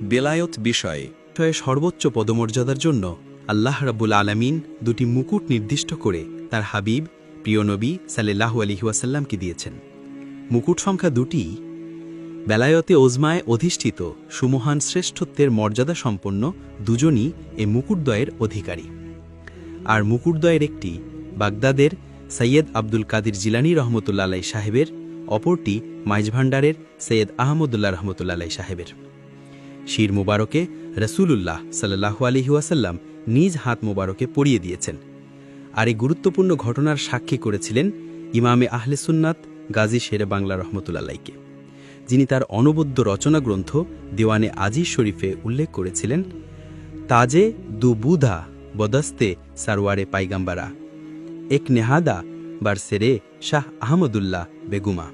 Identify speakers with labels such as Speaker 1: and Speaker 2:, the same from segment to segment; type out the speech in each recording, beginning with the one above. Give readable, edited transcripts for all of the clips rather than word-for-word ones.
Speaker 1: বেলায়ত বিষয়ে সর্বোচ্চ পদমর্যাদার জন্য আল্লাহ রাব্বুল আলামিন দুটি মুকুট নির্দিষ্ট করে তার হাবিব প্রিয় নবী সাল্লাল্লাহু আলাইহি ওয়াসাল্লামকে দিয়েছেন। মুকুট সংখ্যা দুটি বেলায়তে ওজমায় অধিষ্ঠিত সুমহান শ্রেষ্ঠত্বের মর্যাদা সম্পন্ন দুজনই এ মুকুটদ্বয়ের অধিকারী। আর মুকুটদ্বয়ের একটি বাগদাদের সৈয়দ আব্দুল কাদির জিলানী রহমতুল্লাহ আলাই সাহেবের, অপরটি মাইজভান্ডারের সৈয়দ আহমদুল্লাহ রহমতুল্লাহ আলাই সাহেবের। শির মুবারকে রসুলুল্লাহ সাল্লাল্লাহু আলাইহি ওয়াসাল্লাম নিজ হাত মুবারকে পরিয়ে দিয়েছেন। আর এই গুরুত্বপূর্ণ ঘটনার সাক্ষী করেছিলেন ইমামে আহলে সুন্নাত গাজী শেরে বাংলা রহমতুল্লাহ আলাইকে, যিনি তার অনবদ্য রচনা গ্রন্থ দেওয়ানে আজিজ শরীফে উল্লেখ করেছিলেন, তাজে দু বুধা বদস্তে সারওয়ারে পাইগাম্বারা এক নেহাদা বারসেরে শাহ আহমদুল্লাহ বেগুমা।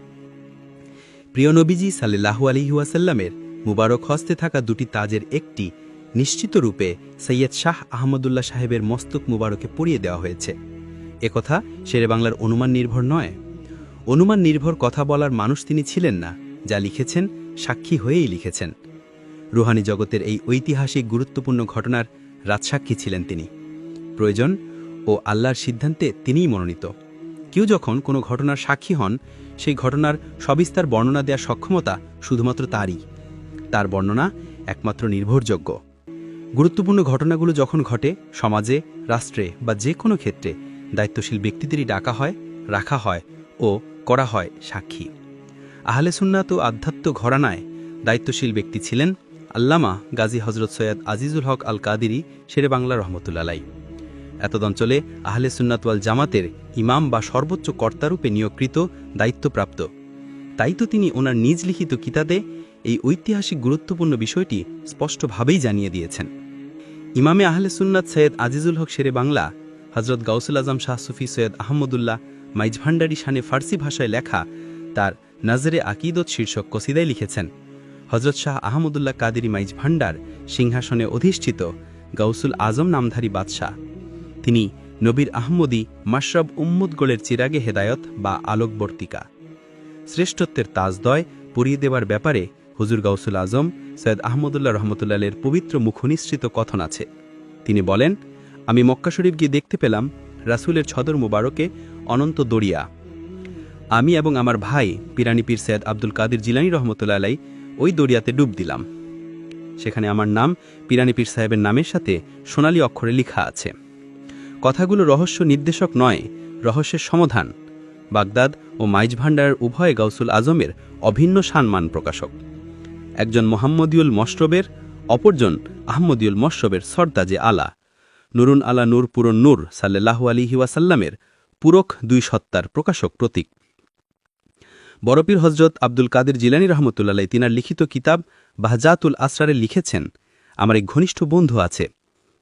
Speaker 1: প্রিয় নবীজি সাল্লাল্লাহু আলাইহি ওয়াসাল্লামের মুবারক হস্তে থাকা দুটি তাজের একটি নিশ্চিত রূপে সৈয়দ শাহ আহমদুল্লাহ সাহেবের মস্তক মুবারকে পরিয়ে দেওয়া হয়েছে। একথা শেরে বাংলার অনুমান নির্ভর নয়। অনুমান নির্ভর কথা বলার মানুষ তিনি ছিলেন না, যা লিখেছেন সাক্ষী হয়েই লিখেছেন। রুহানি জগতের এই ঐতিহাসিক গুরুত্বপূর্ণ ঘটনার রাজসাক্ষী ছিলেন তিনি। প্রয়োজন ও আল্লাহর সিদ্ধান্তে তিনিই মনোনীত। কেউ যখন কোনো ঘটনার সাক্ষী হন, সেই ঘটনার সবিস্তার বর্ণনা দেওয়ার সক্ষমতা শুধুমাত্র তারই। তার বর্ণনা একমাত্র নির্ভরযোগ্য। গুরুত্বপূর্ণ ঘটনাগুলো যখন ঘটে, সমাজে, রাষ্ট্রে বা যে কোনো ক্ষেত্রে দায়িত্বশীল ব্যক্তিদেরই ডাকা হয়, রাখা হয় ও করা হয় সাক্ষী। আহলে সুন্নাত ও আধ্যাত্ম ঘরানায় দায়িত্বশীল ব্যক্তি ছিলেন আল্লামা গাজী হজরত সৈয়দ আজিজুল হক আল কাদিরি শেরে বাংলা রহমতুল্লাহ আলাই। এতদঞ্চলে আহলে সুন্নাত ওয়াল জামাতের ইমাম বা সর্বোচ্চ কর্তারূপে নিয়োগকৃত দায়িত্বপ্রাপ্ত। তাই তো তিনি ওনার নিজ লিখিত কিতাবে এই ঐতিহাসিক গুরুত্বপূর্ণ বিষয়টি স্পষ্টভাবেই জানিয়ে দিয়েছেন। ইমামে আহলে সুন্নাত সৈয়দ আজিজুল হক শেরে বাংলা হজরত গাউসুল আজম শাহ সুফি সৈয়দ আহমদুল্লাহ মাইজভান্ডারি শানে ফার্সি ভাষায় লেখা তার নজরে আকিদত শীর্ষক কসিদায় লিখেছেন, হজরত শাহ আহমদুল্লাহ কাদেরী মাইজভান্ডার সিংহাসনে অধিষ্ঠিত গাউসুল আজম নামধারী বাদশাহ। তিনি নবীর আহমদী মাশরাব উম্মতগণের চিরাগে হেদায়ত বা আলোকবর্তিকা। শ্রেষ্ঠত্বের তাজদয় পরিয়ে দেবার ব্যাপারে হুজুর গাউসুল আজম সৈয়দ আহমদুল্লাহ রহমতুল্লাহের পবিত্র মুখনিসৃত কথন আছে। তিনি বলেন, আমি মক্কা শরীফ গিয়ে দেখতে পেলাম রাসূলের ছদর মুবারকে অনন্ত দরিয়া। আমি এবং আমার ভাই পিরানি পীর সৈয়দ আব্দুল কাদির জিলানী রহমতুল্লাহ আলাই ওই দরিয়াতে ডুব দিলাম। সেখানে আমার নাম পিরানি পীর সাহেবের নামের সাথে সোনালী অক্ষরে লেখা আছে। কথাগুলো রহস্য নির্দেশক নয়, রহস্যের সমাধান। বাগদাদ ও মাইজভান্ডার উভয় গাউসুল আজমের অভিন্ন সম্মান প্রকাশক। একজন মোহাম্মদীউল মশরবের, অপরজন আহমদীউল মশরবের সরতাজে আলা, নুরুন আলা নূর পুরন নূর সাল্লাল্লাহু আলাইহি ওয়াসাল্লামের পুরক দুই সত্তার প্রকাশক প্রতীক। বড়পীর হজরত আব্দুল কাদের জিলানী রহমতুল্লাহ তিনার লিখিত কিতাব বাহজাতুল আসরারে লিখেছেন, আমার এক ঘনিষ্ঠ বন্ধু আছে।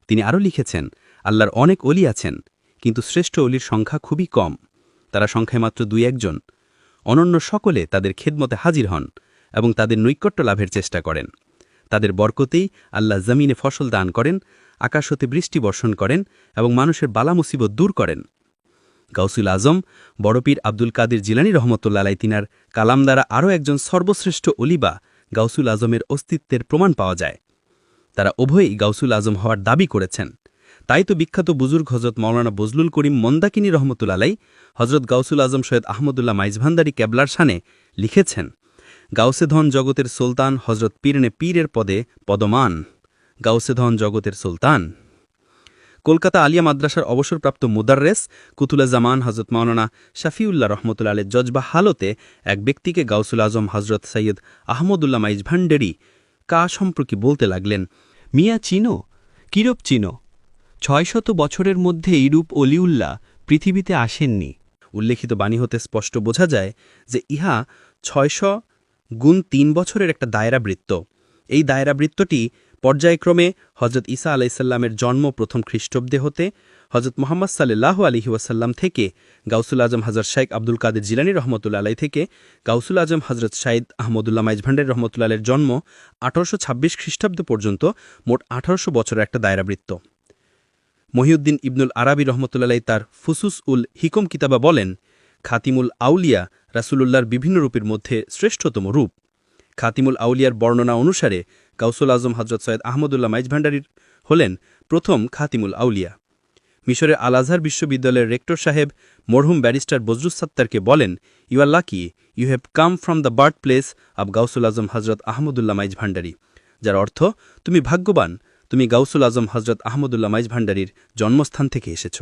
Speaker 1: তিনি আরও লিখেছেন, আল্লাহর অনেক অলি আছেন, কিন্তু শ্রেষ্ঠ অলির সংখ্যা খুবই কম। তারা সংখ্যায় মাত্র 2-1 জন। অনন্য সকলে তাদের খেদমতে হাজির হন এবং তাদের নৈকট্য লাভের চেষ্টা করেন। তাদের বরকতেই আল্লাহ জমিনে ফসল দান করেন, আকাশ হতে বৃষ্টি বর্ষণ করেন এবং মানুষের বালা মুসিবত দূর করেন। গাউসুল আজম বড়পীর আব্দুল কাদির জিলানী রহমতুল্লাহ আলাই তিনার কালাম দ্বারা আরও একজন সর্বশ্রেষ্ঠ অলিবা গাউসুল আজমের অস্তিত্বের প্রমাণ পাওয়া যায়। তারা উভয়ই গাউসুল আজম হওয়ার দাবি করেছেন। তাই তো বিখ্যাত বুজুর্গ হজরত মাওলানা বজলুল করিম মন্দাকিনী রহমতুল্লাহ আলাই হজরত গাউসুল আজম সৈয়দ আহমদুল্লাহ মাইজভান্ডারি কেবলার শানে লিখেছেন, গাউসে ধন জগতের সুলতান হজরত পীরনে পীরের পদে পদমান, গাউসে ধন জগতের সুলতান। কলকাতা আলিয়া মাদ্রাসার অবসরপ্রাপ্ত মুদাররেস কুতুলা জামান হজরত মাওলানা শাফিউল্লাহ রহমতুল্লাহ আলের জজবা হালতে এক ব্যক্তিকে গাউসুল আজম হজরত সৈয়দ আহমদুল্লাহ মাইজভান্ডারি কা সম্পর্কে বলতে লাগলেন, মিয়া চিনো, কিরূপ চিনো? 600 বছরের মধ্যে এইরূপ অলিউল্লাহ পৃথিবীতে আসেননি। উল্লেখিত বাণী হতে স্পষ্ট বোঝা যায় যে ইহা 600 গুণ 3 বছরের একটা দায়রাবৃত্ত। এই দায়রাবৃত্তটি পর্যায়ক্রমে হজরত ঈসা আলাইসাল্লামের জন্ম প্রথম খ্রিস্টাব্দে হতে হজরত মুহাম্মদ সাল্লাল্লাহু আলাইহি ওয়াসাল্লাম থেকে গাউসুল আজম হজরত শাইখ আব্দুল কাদের জিলানী রহমতুল্লাহ আলাই থেকে গাউসুল আজম হজরত শাইদ আহমদুল্লাহ মাইজভান্ডারি রহমতুল্লাহ আলের জন্ম 1826 খ্রিস্টাব্দ পর্যন্ত মোট 1800 বছরের একটা দায়রাবৃত্ত। মহিউদ্দিন ইবনুল আরাবি রহমতুল্লাহ তার ফুসুস উল হিকম কিতাবা বলেন, খাতিমুল আউলিয়া রাসূলুল্লাহর বিভিন্ন রূপের মধ্যে শ্রেষ্ঠতম রূপ। খাতিমুল আউলিয়ার বর্ণনা অনুসারে গাউসুল আজম হজরত সৈয়দ আহমদুল্লাহ মাইজ ভান্ডারীর হলেন প্রথম খাতিমুল আউলিয়া। মিশরের আল আজহার বিশ্ববিদ্যালয়ের রেক্টর সাহেব মরহুম ব্যারিস্টার বজরুস সাত্তারকে বলেন, you are lucky you have come from the birth place of Gausul Azam Hazrat Ahmadullah মাইজ ভান্ডারী, যার অর্থ তুমি ভাগ্যবান, তুমি গাউসুল আজম হজরত আহমদুল্লাহ মাইজ ভান্ডারীর জন্মস্থান থেকে এসেছ।